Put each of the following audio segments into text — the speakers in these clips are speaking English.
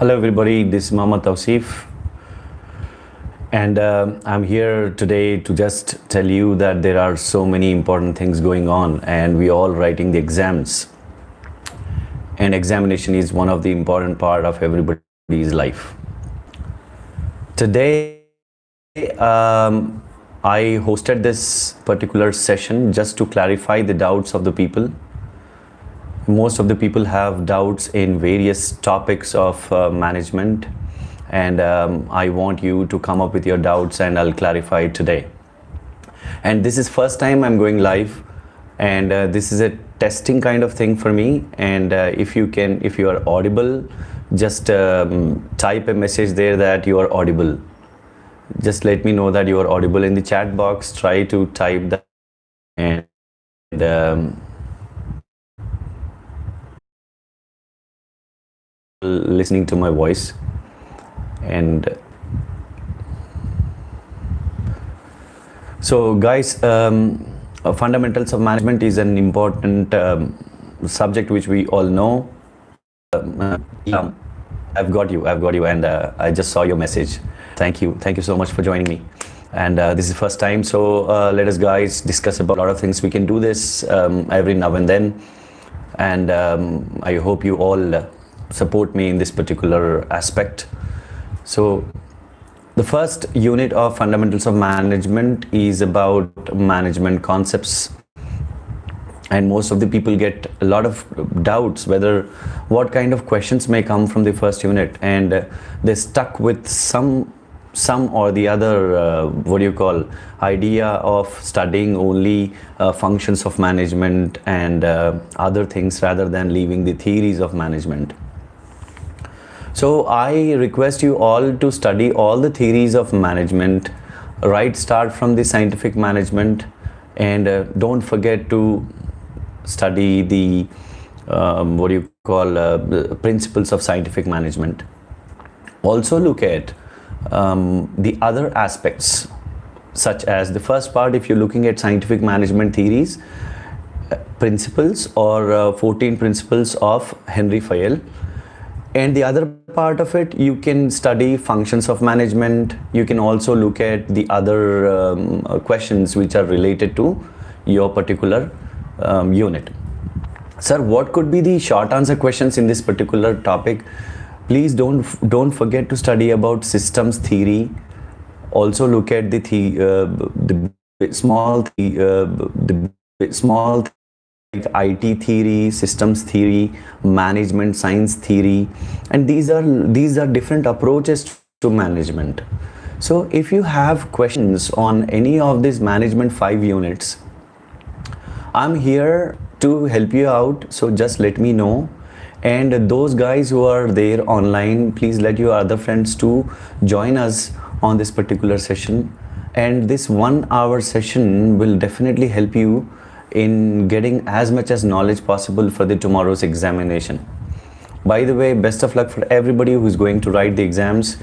Hello everybody, this is Mama Tausif, and I'm here today to just tell you that there are so many important things going on and we all writing the exams, and examination is one of the important part of everybody's life. Today I hosted this particular session just to clarify the doubts of the people. Most of the people have doubts in various topics of management, and I want you to come up with your doubts and I'll clarify it today. And this is first time I'm going live, and this is a testing kind of thing for me. And if you are audible, just type a message there that you are audible. Just let me know that you are audible in the chat box. Try to type that, and listening to my voice. And so guys, fundamentals of management is an important subject which we all know. Yeah, I've got you, and I just saw your message. Thank you so much for joining me. And this is the first time, so let us guys discuss about a lot of things. We can do this every now and then, and I hope you all support me in this particular aspect. So the first unit of fundamentals of management is about management concepts, and most of the people get a lot of doubts whether what kind of questions may come from the first unit, and they're stuck with some or the other idea of studying only functions of management and other things rather than leaving the theories of management. So I request you all to study all the theories of management, right? Start from the scientific management, and don't forget to study the principles of scientific management. Also look at the other aspects, such as the first part, if you're looking at scientific management theories, principles, or 14 principles of Henry Fayol. And the other part of it, you can study functions of management. You can also look at the other questions which are related to your particular unit. Sir, what could be the short answer questions in this particular topic? Please don't forget to study about systems theory. Also look at the small like IT theory, systems theory, management science theory, and these are different approaches to management. So if you have questions on any of these management 5 units, I'm here to help you out, so just let me know. And those guys who are there online, please let your other friends to join us on this particular session, and this 1 hour session will definitely help you in getting as much as knowledge possible for the tomorrow's examination. By the way, best of luck for everybody who's going to write the exams.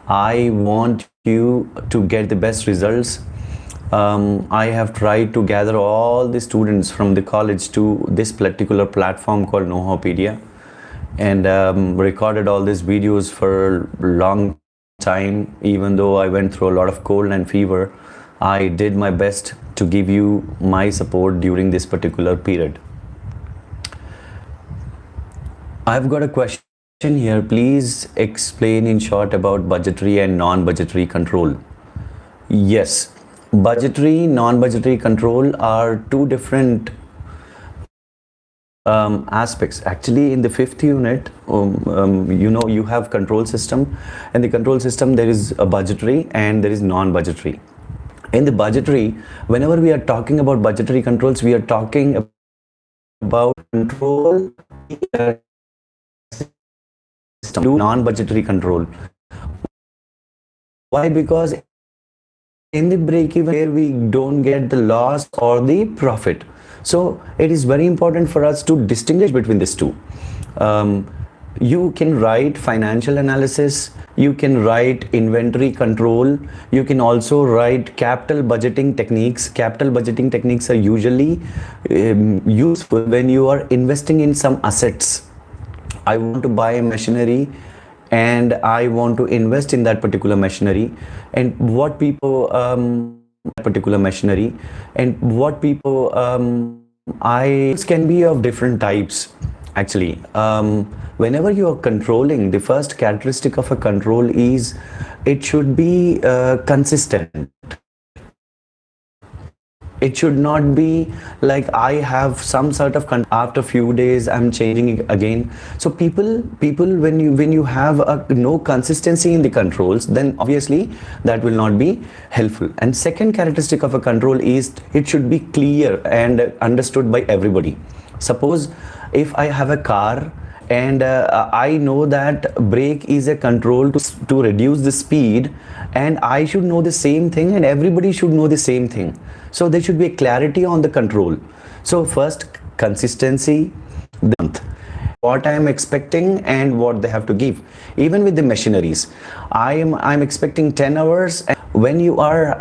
I want you to get the best results. I have tried to gather all the students from the college to this particular platform called Knowhowpedia, and recorded all these videos for a long time. Even though I went through a lot of cold and fever, I did my best to give you my support during this particular period. I've got a question here. Please explain in short about budgetary and non-budgetary control. Yes, budgetary, non-budgetary control are two different aspects. Actually, in the 5th unit, you have control system, and the control system, there is a budgetary and there is non-budgetary. In the budgetary, whenever we are talking about budgetary controls, we are talking about control system, non-budgetary control. Why? Because in the break-even here, we don't get the loss or the profit. So it is very important for us to distinguish between these two. You can write financial analysis, you can write inventory control, you can also write capital budgeting techniques. Capital budgeting techniques are usually useful when you are investing in some assets. I want to buy machinery and I want to invest in that particular machinery, and what people particular machinery, and what people I can be of different types. Actually, whenever you are controlling, the first characteristic of a control is it should be consistent. It should not be like I have some sort of after few days I'm changing it again. So people when you have no consistency in the controls, then obviously that will not be helpful. And second characteristic of a control is it should be clear and understood by everybody. Suppose if I have a car and I know that brake is a control to reduce the speed, and I should know the same thing and everybody should know the same thing. So there should be a clarity on the control. So first, consistency, what I am expecting and what they have to give. Even with the machineries, I'm expecting 10 hours. And when you are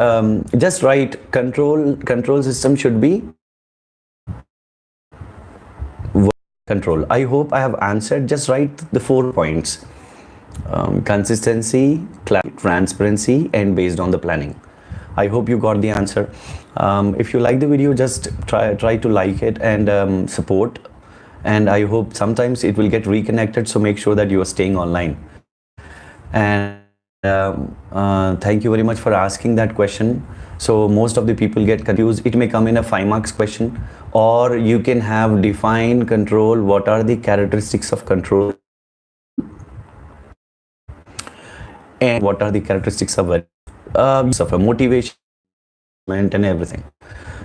just right, control system should be control. I hope I have answered. Just write the 4 points: consistency, clarity, transparency, and based on the planning. I hope you got the answer. If you like the video, just try to like it and support. And I hope sometimes it will get reconnected. So make sure that you are staying online. And thank you very much for asking that question. So most of the people get confused. It may come in a 5 marks question, or you can have define control. What are the characteristics of control? And what are the characteristics of a motivation and everything?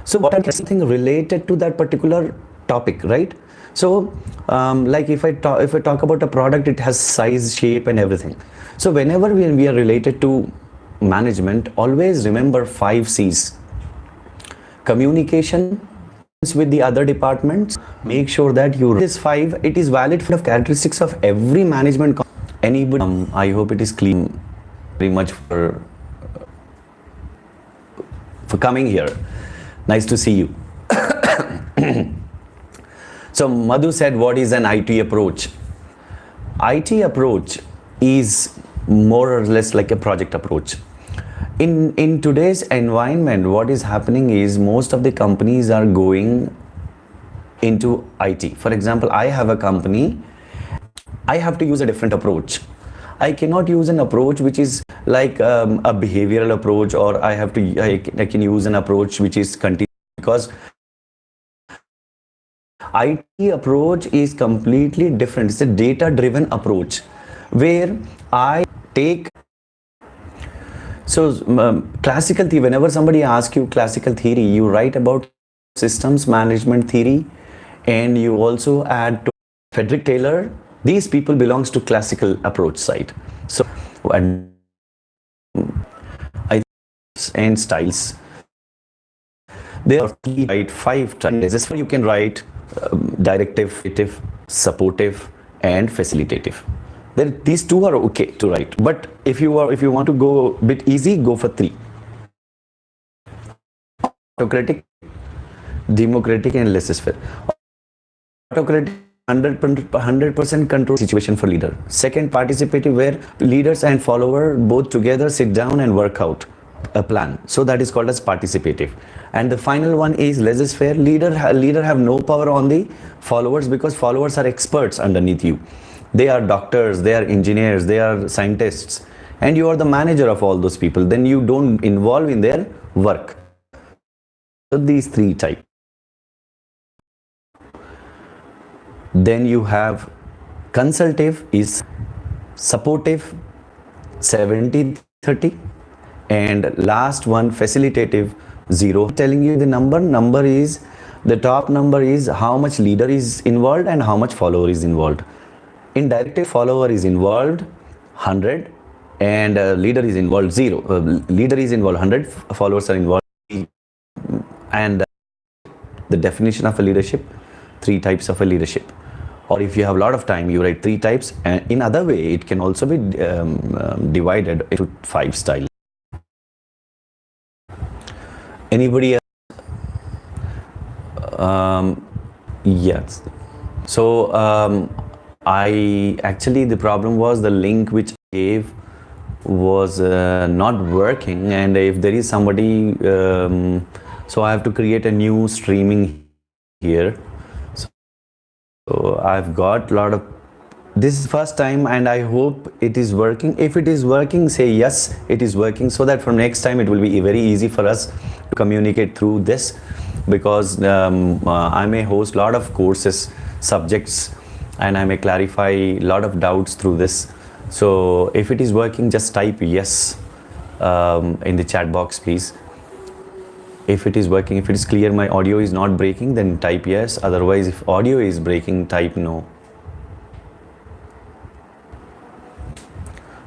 So what are something related to that particular topic, right? So like if I talk about a product, it has size, shape, and everything. So whenever we are related to management, always remember 5 C's. Communication with the other departments. Make sure that you this 5. It is valid for the characteristics of every management. Anybody? I hope it is clean. Very much for coming here. Nice to see you. So Madhu said, what is an IT approach? IT approach is more or less like a project approach. In today's environment, what is happening is most of the companies are going into IT. For example, I have a company. I have to use a different approach. I cannot use an approach which is like a behavioral approach, or I can use an approach which is continuous, because IT approach is completely different. It's a data-driven approach where I take. So classical theory, whenever somebody asks you classical theory, you write about systems management theory, and you also add to Frederick Taylor. These people belongs to classical approach side. So and styles. There are 5 styles. You can write directive, supportive, and facilitative. These 2 are okay to write, but if you want to go a bit easy, go for 3: autocratic, democratic, and laissez-faire. Autocratic, 100% control situation for leader. Second, participative, where leaders and follower both together sit down and work out a plan. So that is called as participative. And the final one is laissez-faire. Leader have no power on the followers, because followers are experts underneath you. They are doctors, they are engineers, they are scientists, and you are the manager of all those people. Then you don't involve in their work. So these 3 types. Then you have consultative is supportive, 70-30, and last one facilitative, 0. Telling you the number is, the top number is how much leader is involved and how much follower is involved. In directive, follower is involved 100 and leader is involved 0. Leader is involved 100, followers are involved. And the definition of a leadership, 3 types of a leadership. Or if you have a lot of time, you write 3 types. And in other way, it can also be divided into 5 styles. Anybody else? Yes. So I actually, the problem was the link which I gave was not working, and if there is somebody, so I have to create a new streaming here. So I've got a lot of, this is first time, and I hope it is working. If it is working, say yes, it is working, so that from next time it will be very easy for us to communicate through this, because I may host a lot of courses, subjects, and I may clarify a lot of doubts through this. So if it is working, just type yes in the chat box, please. If it is working, if it is clear, my audio is not breaking, then type yes. Otherwise, if audio is breaking, type no.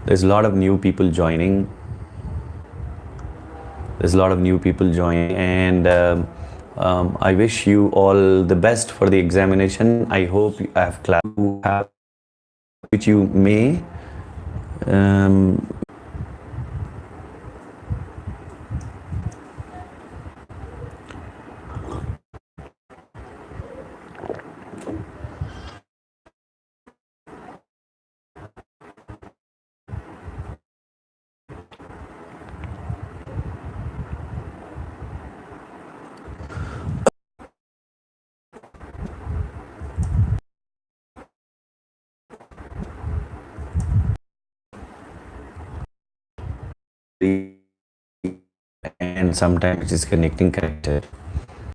There's a lot of new people joining. And I wish you all the best for the examination. I hope I have class which you may. And sometimes it is connected.